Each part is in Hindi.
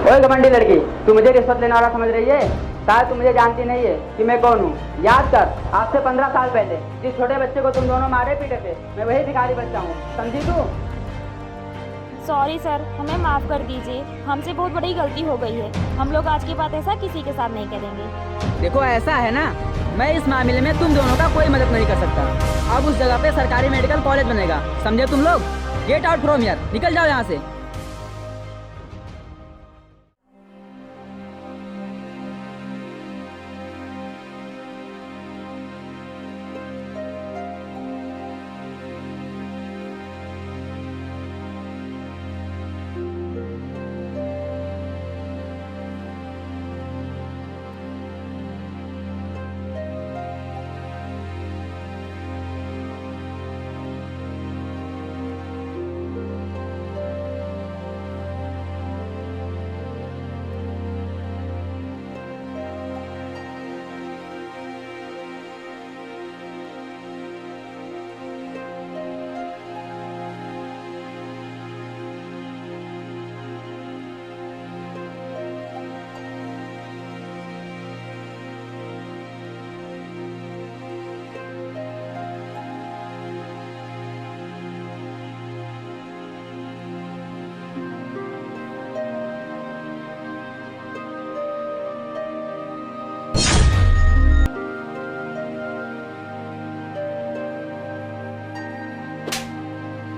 ओए घमंडी लड़की, तू मुझे रिश्वत लेने वाला समझ रही है? शायद तू मुझे जानती नहीं है कि मैं कौन हूँ। याद कर, आज से 15 साल पहले जिस छोटे बच्चे को तुम दोनों मारे पीटे थे, मैं वही भिखारी बच्चा हूँ, समझी तू? सॉरी सर, हमें माफ़ कर दीजिए, हमसे बहुत बड़ी गलती हो गई है। हम लोग आज के बाद ऐसा किसी के साथ नहीं करेंगे। देखो ऐसा है ना, मैं इस मामले में तुम दोनों का कोई मदद नहीं कर सकता। अब उस जगह पे सरकारी मेडिकल कॉलेज बनेगा, समझे तुम लोग? गेट आउट फ्रॉम हियर, निकल जाओ यहाँ से।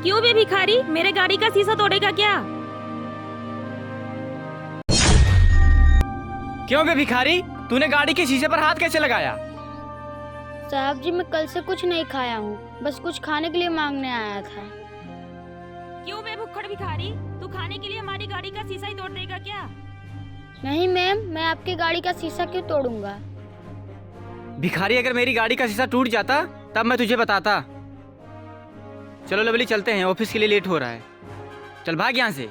क्यों बे भिखारी, मेरे गाड़ी का शीशा तोड़ेगा क्या? क्यों बे भिखारी, तूने गाड़ी के शीशे पर हाथ कैसे लगाया? साहब जी, मैं कल से कुछ नहीं खाया हूँ, बस कुछ खाने के लिए मांगने आया था। क्यों बे भुक्खड़ भिखारी, तू खाने के लिए हमारी गाड़ी का शीशा ही तोड़ देगा क्या? नहीं मैम, मैं आपकी गाड़ी का शीशा क्यों तोड़ूंगा? भिखारी, अगर मेरी गाड़ी का शीशा टूट जाता तब मैं तुझे बताता। चलो लवली, चलते हैं, ऑफिस के लिए लेट हो रहा है। चल भाग यहाँ से।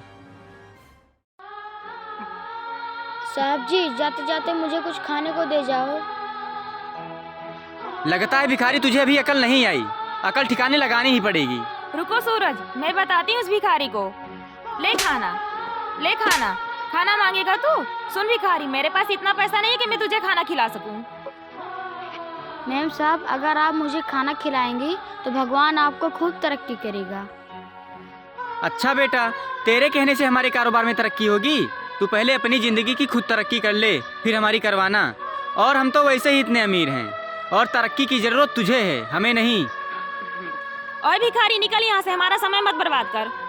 साहब जी, जाते जाते मुझे कुछ खाने को दे जाओ। लगता है भिखारी तुझे अभी अकल नहीं आई, अकल ठिकाने लगानी ही पड़ेगी। रुको सूरज, मैं बताती हूँ उस भिखारी को। ले खाना, ले खाना। खाना मांगेगा तू? सुन भिखारी, मेरे पास इतना पैसा नहीं है कि मैं तुझे खाना खिला सकूं। मैम साहब, अगर आप मुझे खाना खिलाएंगी तो भगवान आपको खूब तरक्की करेगा। अच्छा बेटा, तेरे कहने से हमारे कारोबार में तरक्की होगी? तू पहले अपनी जिंदगी की खुद तरक्की कर ले, फिर हमारी करवाना। और हम तो वैसे ही इतने अमीर हैं, और तरक्की की जरूरत तुझे है, हमें नहीं। और भिखारी, निकल यहाँ से, हमारा समय मत बर्बाद कर।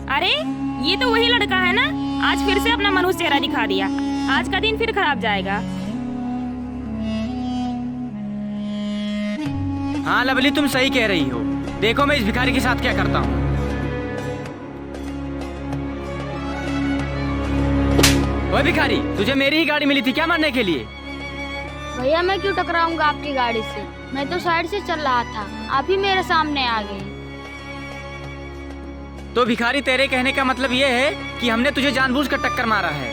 अरे ये तो वही लड़का है ना, आज फिर से अपना मनुष्य चेहरा दिखा दिया। आज का दिन फिर खराब जाएगा। हाँ लवली, तुम सही कह रही हो। देखो मैं इस भिखारी के साथ क्या करता हूँ। ओए भिखारी, तुझे मेरी ही गाड़ी मिली थी क्या मारने के लिए? भैया, मैं क्यों टकराऊंगा आपकी गाड़ी से? मैं तो साइड से चल रहा था, आप ही मेरे सामने आ गए। तो भिखारी, तेरे कहने का मतलब ये है कि हमने तुझे जानबूझकर टक्कर मारा है?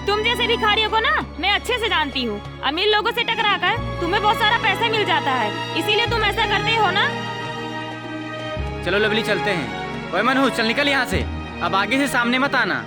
तुम जैसे भिखारियों को ना मैं अच्छे से जानती हूँ। अमीर लोगों से टकराकर तुम्हें बहुत सारा पैसा मिल जाता है, इसीलिए तुम ऐसा करते हो ना। चलो लवली, चलते हैं। ओए मनहूस, चल निकल यहाँ से, अब आगे से सामने मत आना।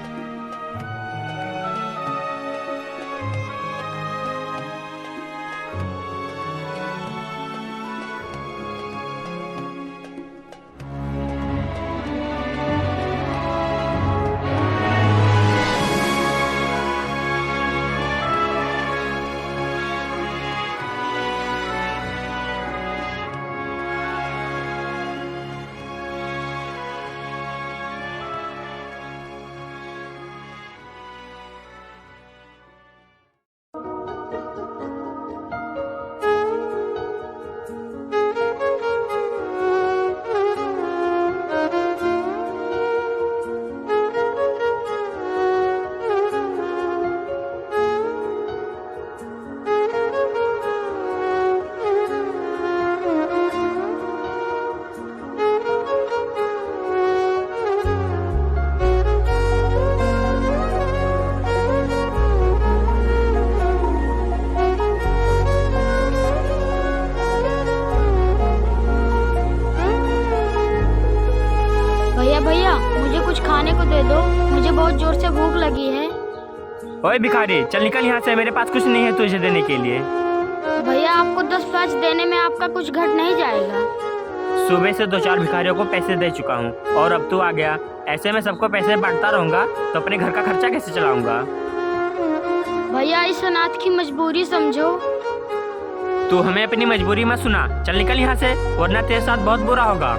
भूख लगी है। ओए भिखारी, चल निकल यहाँ से, मेरे पास कुछ नहीं है तुझे देने के लिए। भैया आपको 10 पैसे देने में आपका कुछ घट नहीं जाएगा। सुबह से 2-4 भिखारियों को पैसे दे चुका हूँ और अब तू आ गया। ऐसे में सबको पैसे बांटता रहूंगा तो अपने घर का खर्चा कैसे चलाऊंगा। भैया इस अनाथ की मजबूरी समझो। तू हमें अपनी मजबूरी मत सुना, चल निकल यहाँ से, वरना तेरे साथ बहुत बुरा होगा।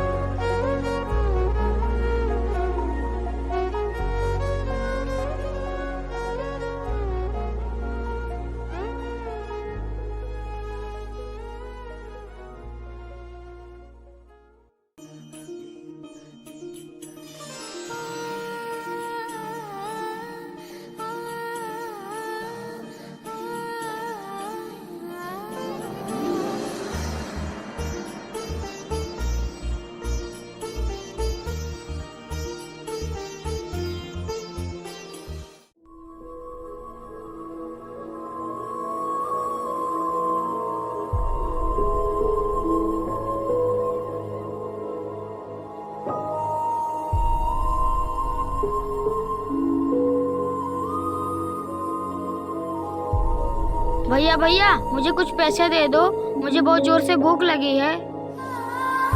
भैया भैया मुझे कुछ पैसे दे दो, मुझे बहुत जोर से भूख लगी है।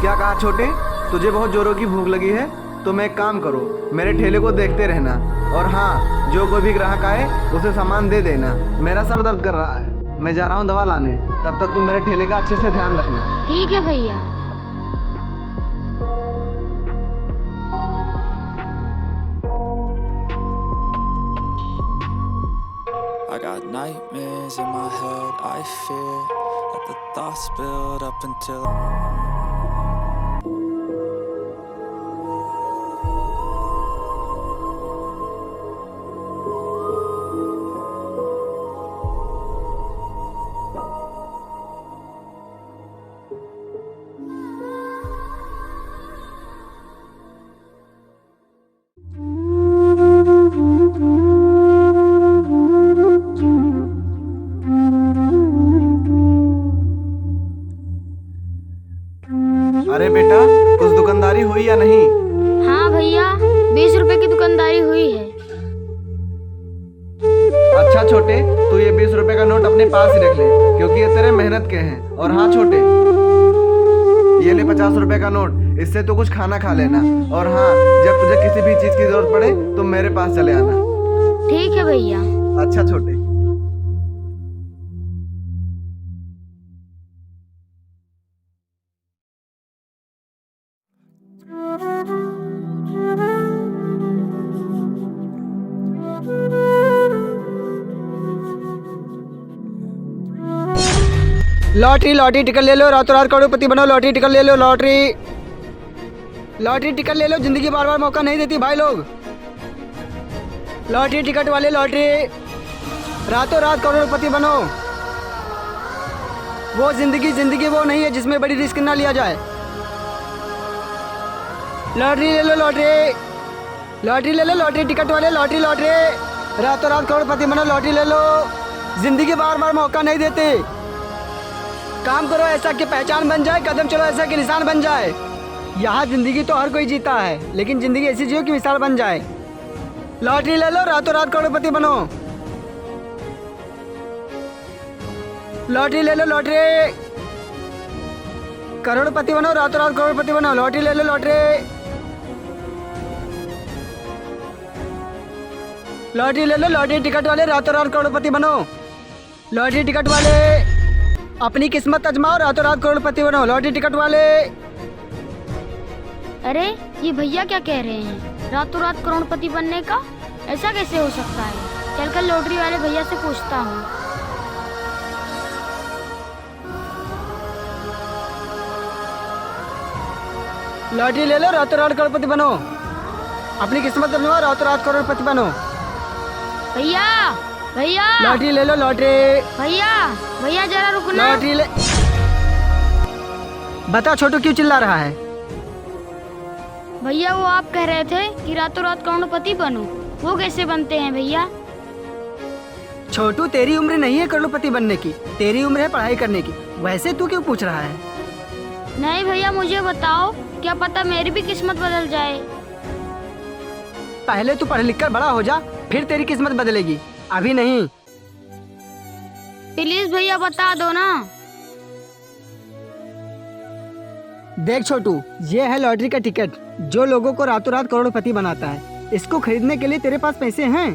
क्या कहा छोटे, तुझे बहुत जोरों की भूख लगी है? तो मैं एक काम करो, मेरे ठेले को देखते रहना और हाँ, जो कोई भी ग्राहक आए उसे सामान दे देना। मेरा सर दर्द कर रहा है, मैं जा रहा हूँ दवा लाने, तब तक तुम मेरे ठेले का अच्छे से ध्यान रखना। ठीक है भैया। I got nightmares in my head, I fear that the thoughts build up until अरे बेटा, कुछ दुकानदारी हुई या नहीं? हाँ भैया 20 रुपए की दुकानदारी हुई है। अच्छा छोटे, तू ये 20 रुपए का नोट अपने पास ही रख ले, क्योंकि ये तेरे मेहनत के हैं। और हाँ छोटे, ये ले 50 रुपए का नोट, इससे तू कुछ खाना खा लेना। और हाँ, जब तुझे किसी भी चीज की जरूरत पड़े तो मेरे पास चले आना। ठीक है भैया। अच्छा छोटे। लॉटरी लॉटरी टिकट ले लो, रातों रात करोड़पति बनो। लॉटरी टिकट ले लो, लॉटरी लॉटरी टिकट ले लो, जिंदगी बार बार मौका नहीं देती भाई लोग। लॉटरी टिकट वाले लॉटरी, रातों रात करोड़पति बनो। वो जिंदगी वो नहीं है जिसमें बड़ी रिस्क ना लिया जाए। लॉटरी ले लो, लॉटरी ले लो, लॉटरी टिकट वाले लॉटरी रातों रात करोड़पति बनो। लॉटरी ले लो, जिंदगी बार बार मौका नहीं देते। काम करो ऐसा कि पहचान बन जाए, कदम चलो ऐसा कि निशान बन जाए। यहाँ जिंदगी तो हर कोई जीता है, लेकिन जिंदगी ऐसी जियो कि मिसाल बन जाए। लॉटरी ले लो, रातों रात करोड़पति बनो। लॉटरी ले लो, करोड़पति बनो, रातों रात करोड़पति बनो। लॉटरी ले लो, लॉटरी ले लो, लॉटरी टिकट वाले रातों रात करोड़पति बनो। लॉटरी टिकट वाले अपनी किस्मत आजमाओ, रातों रात करोड़पति बनो। लॉटरी टिकट वाले। अरे ये भैया क्या कह रहे हैं, रातों रात करोड़पति बनने का? ऐसा कैसे हो सकता है? चलकर लॉटरी वाले भैया से पूछता हूँ। लॉटरी ले लो, रातों रात करोड़पति बनो। अपनी किस्मत आजमाओ, रातों रात करोड़पति बनो। भैया भैया लॉटरी ले लो, भैया जरा रुकना। लॉटरी ले। बता छोटू क्यों चिल्ला रहा है? भैया वो आप कह रहे थे कि रातों रात करोड़पति बनो, वो कैसे बनते हैं भैया? छोटू तेरी उम्र नहीं है करोड़पति बनने की, तेरी उम्र है पढ़ाई करने की। वैसे तू क्यों पूछ रहा है? नहीं भैया मुझे बताओ, क्या पता मेरी भी किस्मत बदल जाए। पहले तू पढ़ लिख कर बड़ा हो जा, फिर तेरी किस्मत बदलेगी, अभी नहीं। प्लीज भैया बता दो ना। देख छोटू, ये है लॉटरी का टिकट जो लोगों को रातों रात करोड़पति बनाता है। इसको खरीदने के लिए तेरे पास पैसे हैं?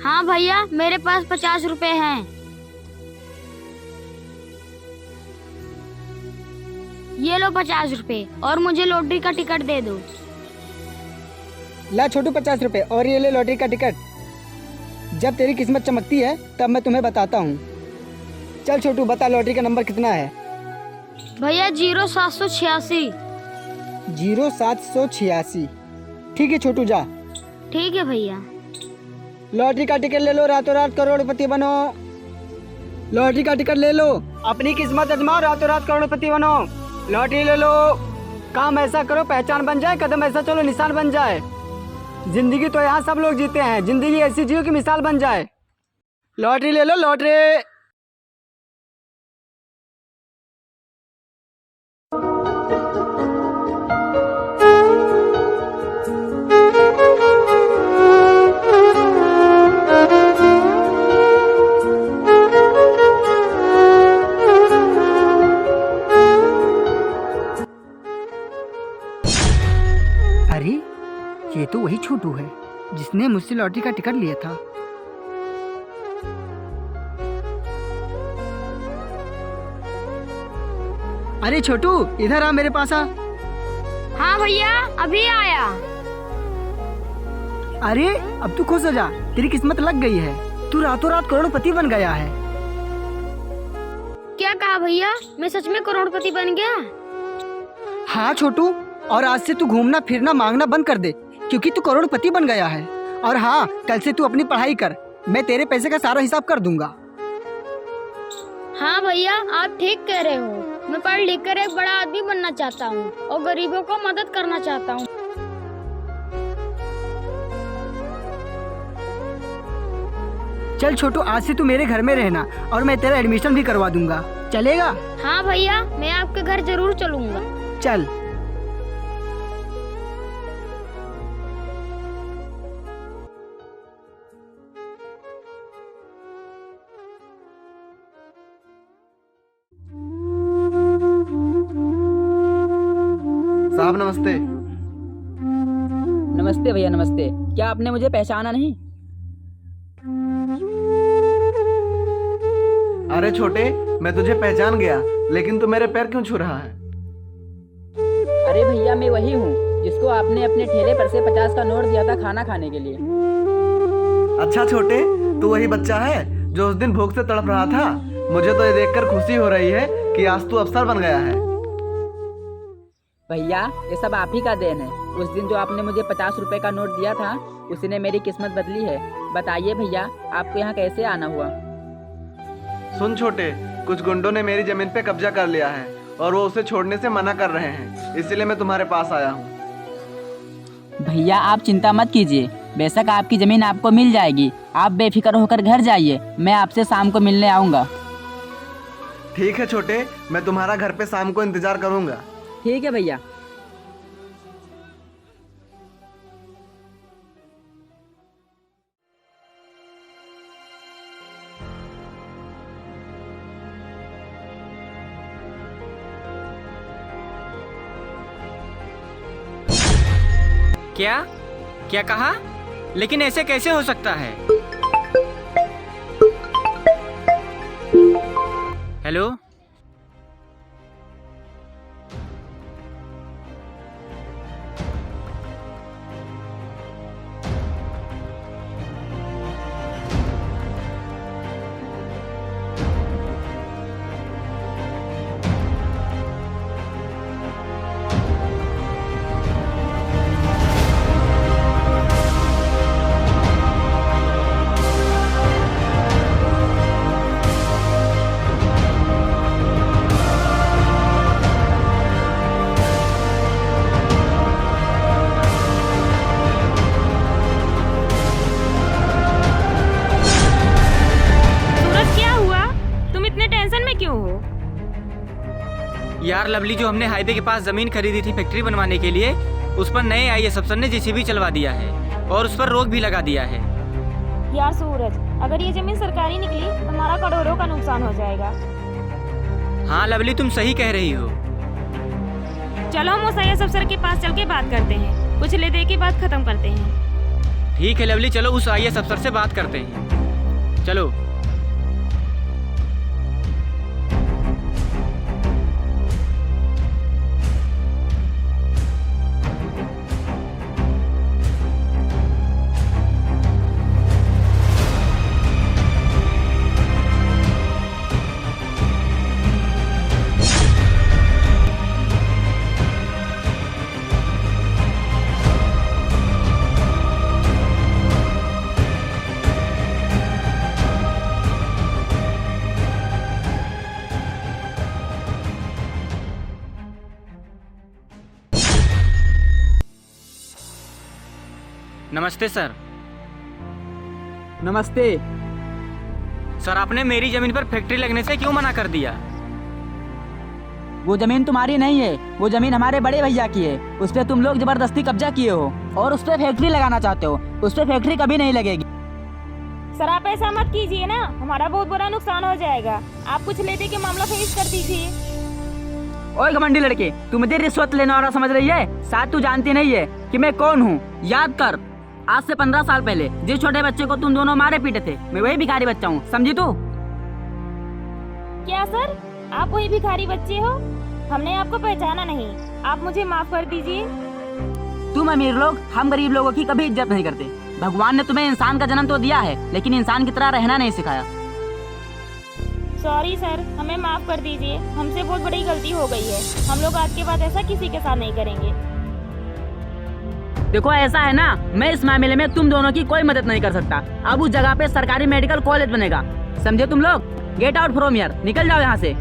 हाँ भैया, मेरे पास 50 रुपए हैं। ये लो 50 रुपए और मुझे लॉटरी का टिकट दे दो। ला छोटू 50 रुपए और ये ले लॉटरी का टिकट। जब तेरी किस्मत चमकती है तब मैं तुम्हें बताता हूँ। चल छोटू, बता लॉटरी का नंबर कितना है? भैया 0786। 0786। ठीक है छोटू, जा। ठीक है भैया। लॉटरी का टिकट ले लो, रातों रात करोड़पति बनो। लॉटरी का टिकट ले लो, अपनी किस्मत आजमाओ, रातों रात करोड़पति बनो। लॉटरी ले लो, काम ऐसा करो पहचान बन जाए, कदम ऐसा चलो निशान बन जाए। जिंदगी तो यहाँ सब लोग जीते हैं, जिंदगी ऐसी जियो की मिसाल बन जाए। लॉटरी ले लो, लॉटरी। अरे ये तो वही छोटू है जिसने मुझसे लॉटरी का टिकट लिया था। अरे छोटू, इधर आ, मेरे पास आ। हाँ भैया, अभी आया। अरे अब तू खुश हो जा, तेरी किस्मत लग गई है, तू रातों रात करोड़पति बन गया है। क्या कहा भैया, मैं सच में करोड़पति बन गया? हाँ छोटू, और आज से तू घूमना फिरना मांगना बंद कर दे, क्योंकि तू करोड़पति बन गया है। और हाँ, कल से तू अपनी पढ़ाई कर, मैं तेरे पैसे का सारा हिसाब कर दूंगा। हाँ भैया, आप ठीक कह रहे हो। मैं पढ़ लिख कर एक बड़ा आदमी बनना चाहता हूँ और गरीबों को मदद करना चाहता हूँ। चल छोटू, आज से तू मेरे घर में रहना और मैं तेरा एडमिशन भी करवा दूंगा, चलेगा? हाँ भैया, मैं आपके घर जरूर चलूंगा। चल। साहब नमस्ते। नमस्ते भैया, नमस्ते। क्या आपने मुझे पहचाना नहीं? अरे छोटे, मैं तुझे पहचान गया, लेकिन तू मेरे पैर क्यों छू रहा है? अरे भैया, मैं वही हूँ जिसको आपने अपने ठेले पर से 50 का नोट दिया था खाना खाने के लिए। अच्छा छोटे, तू वही बच्चा है जो उस दिन भूख से तड़प रहा था। मुझे तो ये देखकर खुशी हो रही है कि आज तू अफसर बन गया है। भैया, ये सब आप ही का देन है। उस दिन जो आपने मुझे 50 रुपए का नोट दिया था, उसी ने मेरी किस्मत बदली है। बताइए भैया, आपको यहाँ कैसे आना हुआ? सुन छोटे, कुछ गुंडों ने मेरी जमीन पे कब्जा कर लिया है और वो उसे छोड़ने से मना कर रहे हैं, इसलिए मैं तुम्हारे पास आया हूँ। भैया, आप चिंता मत कीजिए, बेशक आपकी जमीन आपको मिल जाएगी। आप बेफिक्र होकर घर जाइए, मैं आपसे शाम को मिलने आऊँगा। ठीक है छोटे, मैं तुम्हारा घर पे शाम को इंतजार करूँगा। ठीक है भैया। क्या क्या कहा? लेकिन ऐसे कैसे हो सकता है? हेलो, यार लवली, जो हमने हाईवे के पास जमीन खरीदी थी फैक्ट्री बनवाने के लिए, उस पर नए IAS अफसर ने JCB चलवा दिया है। और उस पर रोक भी लगा दिया है। यार सूरज, अगर ये जमीन सरकारी निकली तो हमारा करोड़ों का नुकसान हो जाएगा। हाँ लवली, तुम सही कह रही हो। चलो हम उस IAS अफसर के पास चल के बात करते हैं, कुछ ले दे के बात खत्म करते हैं। ठीक है लवली, चलो उस IAS अफसर से बात करते हैं। चलो। नमस्ते सर। नमस्ते। सर आपने मेरी जमीन पर फैक्ट्री लगने से क्यों मना कर दिया? वो जमीन तुम्हारी नहीं है, वो जमीन हमारे बड़े भैया की है। उस पर तुम लोग जबरदस्ती कब्जा किए हो और उस पर फैक्ट्री लगाना चाहते हो। उस पर फैक्ट्री कभी नहीं लगेगी। सर आप ऐसा मत कीजिए ना, हमारा बहुत बड़ा नुकसान हो जाएगा। आप कुछ ले दे के मामला फिनिश कर दीजिए। ओए घमंडी लड़के, तू मुझे रिश्वत लेने वाला समझ रही है? शायद तू जानती नहीं है कि मैं कौन हूँ। याद कर, आज से 15 साल पहले जिस छोटे बच्चे को तुम दोनों मारे पीटे थे, मैं वही भिखारी बच्चा हूँ, समझी तू? क्या सर, आप वही भिखारी बच्चे हो? हमने आपको पहचाना नहीं, आप मुझे माफ कर दीजिए। तुम अमीर लोग हम गरीब लोगों की कभी इज्जत नहीं करते। भगवान ने तुम्हें इंसान का जन्म तो दिया है, लेकिन इंसान की तरह रहना नहीं सिखाया। सॉरी सर, हमें माफ कर दीजिए, हमसे बहुत बड़ी गलती हो गई है। हम लोग आज के बाद ऐसा किसी के साथ नहीं करेंगे। देखो ऐसा है ना, मैं इस मामले में तुम दोनों की कोई मदद नहीं कर सकता। अब उस जगह पे सरकारी मेडिकल कॉलेज बनेगा, समझे तुम लोग? गेट आउट फ्रॉम हियर, निकल जाओ यहाँ से।